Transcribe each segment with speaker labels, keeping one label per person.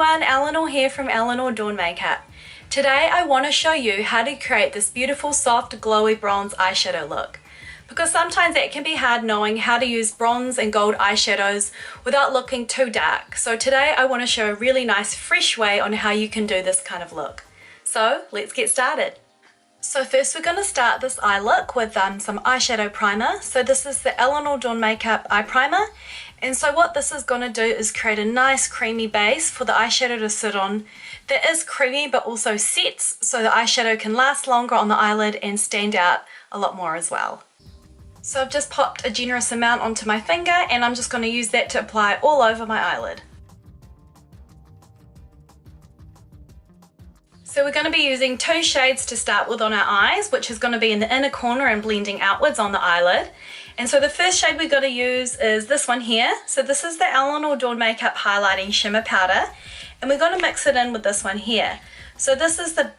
Speaker 1: everyone, Eleanor here from Eleanor Dorn Makeup. Today I want to show you how to create this beautiful soft glowy bronze eyeshadow look. Because sometimes it can be hard knowing how to use bronze and gold eyeshadows without looking too dark. So today I want to show a really nice fresh way on how you can do this kind of look. So let's get started. So first we're going to start this eye look with some eyeshadow primer. So this is the Eleanor Dorn Makeup Eye Primer. And so what this is going to do is create a nice creamy base for the eyeshadow to sit on that is creamy but also sets, so the eyeshadow can last longer on the eyelid and stand out a lot more as well. So I've just popped a generous amount onto my finger and I'm just going to use that to apply all over my eyelid. So we're going to be using two shades to start with on our eyes, which is going to be in the inner corner and blending outwards on the eyelid. And so the first shade we're going to use is this one here. So this is the Eleanor Dorn Makeup Highlighting Shimmer Powder. And we're going to mix it in with this one here. So this is the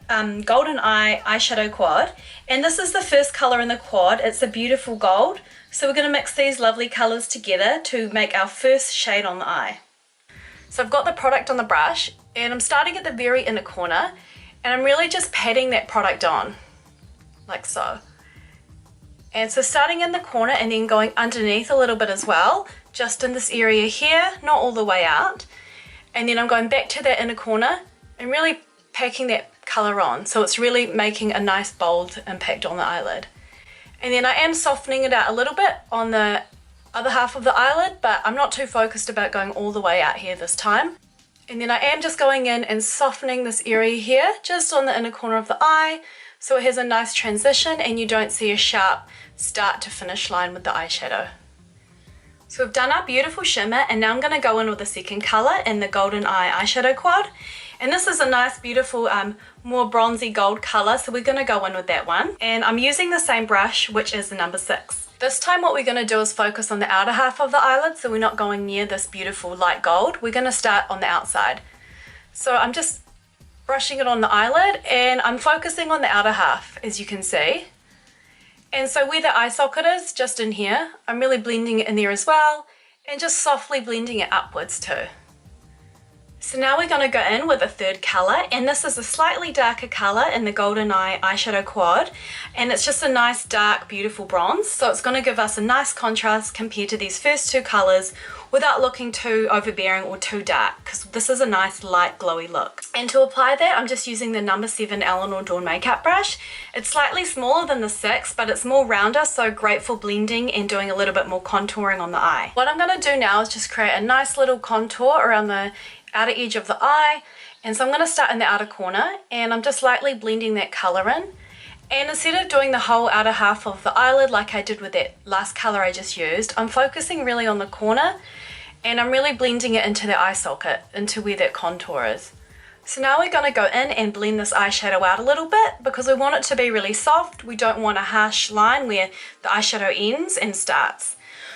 Speaker 1: Golden Eye Eyeshadow Quad. And this is the first colour in the quad. It's a beautiful gold. So we're going to mix these lovely colours together to make our first shade on the eye. So I've got the product on the brush and I'm starting at the very inner corner. And I'm really just patting that product on, like so. And so starting in the corner and then going underneath a little bit as well, just in this area here, not all the way out. And then I'm going back to that inner corner and really packing that colour on. So it's really making a nice bold impact on the eyelid. And then I am softening it out a little bit on the other half of the eyelid, but I'm not too focused about going all the way out here this time. And then I am just going in and softening this area here, just on the inner corner of the eye, so it has a nice transition and you don't see a sharp start to finish line with the eyeshadow. So we've done our beautiful shimmer and now I'm going to go in with the second colour in the Golden Eye Eyeshadow Quad. And this is a nice beautiful more bronzy gold colour, so we're going to go in with that one. And I'm using the same brush, which is the number 6. This time what we're going to do is focus on the outer half of the eyelid, so we're not going near this beautiful light gold. We're going to start on the outside. So I'm just brushing it on the eyelid and I'm focusing on the outer half, as you can see. And so where the eye socket is, just in here, I'm really blending it in there as well and just softly blending it upwards too. So now we're going to go in with a third colour, and this is a slightly darker colour in the Golden Eye Eyeshadow Quad, and it's just a nice dark beautiful bronze, so it's going to give us a nice contrast compared to these first two colours without looking too overbearing or too dark, because this is a nice light glowy look. And to apply that I'm just using the number 7 Eleanor Dorn Makeup brush. It's slightly smaller than the 6, but it's more rounder, so great for blending and doing a little bit more contouring on the eye. What I'm going to do now is just create a nice little contour around the outer edge of the eye, and so I'm going to start in the outer corner and I'm just lightly blending that colour in, and instead of doing the whole outer half of the eyelid like I did with that last colour I just used, I'm focusing really on the corner and I'm really blending it into the eye socket, into where that contour is. So now we're going to go in and blend this eyeshadow out a little bit because we want it to be really soft. We don't want a harsh line where the eyeshadow ends and starts.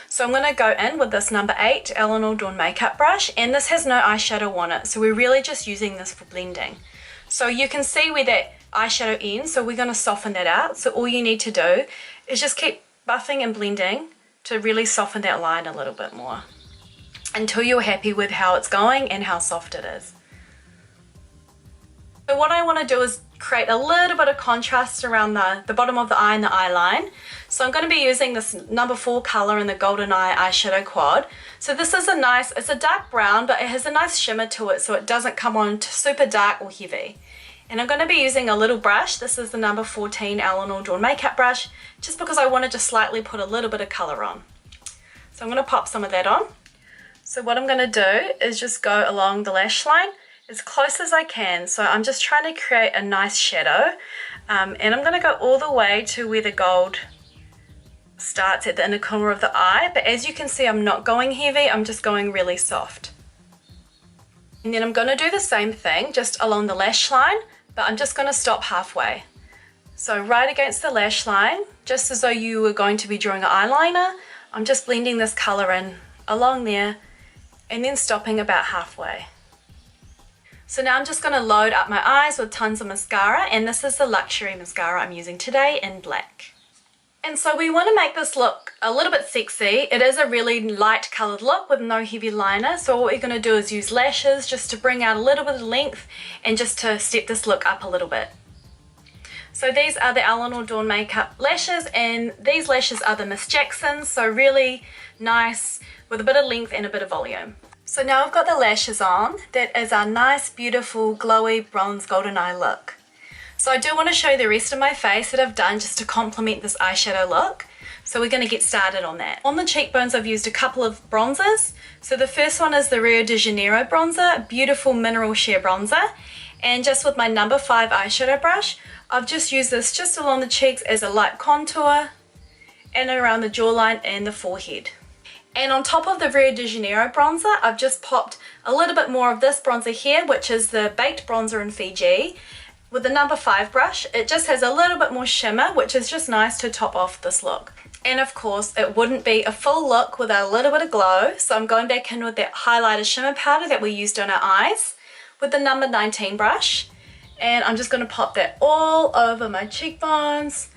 Speaker 1: So I'm going to go in with this number 8 Eleanor Dorn Makeup brush, and this has no eyeshadow on it, so we're really just using this for blending. So you can see where that eyeshadow ends, so we're going to soften that out. So all you need to do is just keep buffing and blending to really soften that line a little bit more until you're happy with how it's going and how soft it is. So what I want to do is create a little bit of contrast around the bottom of the eye and the eye line. So I'm going to be using this number 4 colour in the Golden Eye Eyeshadow Quad. So this is it's a dark brown, but it has a nice shimmer to it, so it doesn't come on super dark or heavy. And I'm going to be using a little brush. This is the number 14 Eleanor Dorn Makeup brush, just because I want to just slightly put a little bit of colour on. So I'm going to pop some of that on. So what I'm going to do is just go along the lash line as close as I can. So I'm just trying to create a nice shadow, and I'm going to go all the way to where the gold starts at the inner corner of the eye, but as you can see I'm not going heavy, I'm just going really soft. And then I'm going to do the same thing just along the lash line, but I'm just going to stop halfway. So right against the lash line, just as though you were going to be drawing an eyeliner, I'm just blending this colour in along there and then stopping about halfway. So now I'm just going to load up my eyes with tons of mascara, and this is the Luxury mascara I'm using today in black. And so we want to make this look a little bit sexy. It is a really light coloured look with no heavy liner. So what we're going to do is use lashes just to bring out a little bit of length and just to step this look up a little bit. So these are the Eleanor Dorn Makeup lashes, and these lashes are the Miss Jacksons. So really nice with a bit of length and a bit of volume. So now I've got the lashes on. That is our nice, beautiful, glowy bronze golden eye look. So I do want to show you the rest of my face that I've done just to complement this eyeshadow look. So we're going to get started on that. On the cheekbones I've used a couple of bronzers. So the first one is the Rio de Janeiro bronzer, a beautiful mineral sheer bronzer. And just with my number 5 eyeshadow brush, I've just used this just along the cheeks as a light contour and around the jawline and the forehead. And on top of the Rio de Janeiro bronzer, I've just popped a little bit more of this bronzer here, which is the Baked Bronzer in Fiji. With the number 5 brush, it just has a little bit more shimmer, which is just nice to top off this look. And of course, it wouldn't be a full look without a little bit of glow, so I'm going back in with that highlighter shimmer powder that we used on our eyes with the number 19 brush. And I'm just going to pop that all over my cheekbones,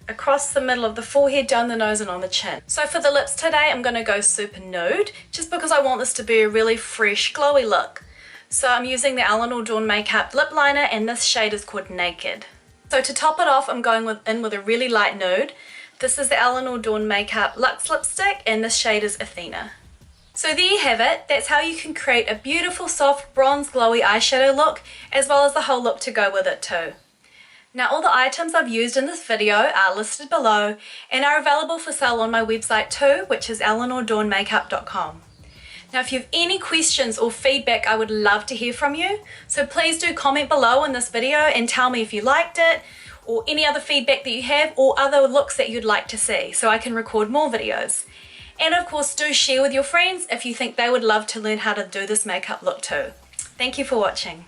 Speaker 1: across the middle of the forehead, down the nose and on the chin. So for the lips today, I'm going to go super nude, just because I want this to be a really fresh, glowy look. So I'm using the Eleanor Dorn Makeup lip liner, and this shade is called Naked. So to top it off, I'm going in with a really light nude. This is the Eleanor Dorn Makeup Luxe lipstick, and this shade is Athena. So there you have it. That's how you can create a beautiful, soft, bronze, glowy eyeshadow look, as well as the whole look to go with it too. Now all the items I've used in this video are listed below and are available for sale on my website too, which is eleanordornmakeup.com. Now if you have any questions or feedback, I would love to hear from you. So please do comment below in this video and tell me if you liked it, or any other feedback that you have, or other looks that you'd like to see, so I can record more videos. And of course, do share with your friends if you think they would love to learn how to do this makeup look too. Thank you for watching.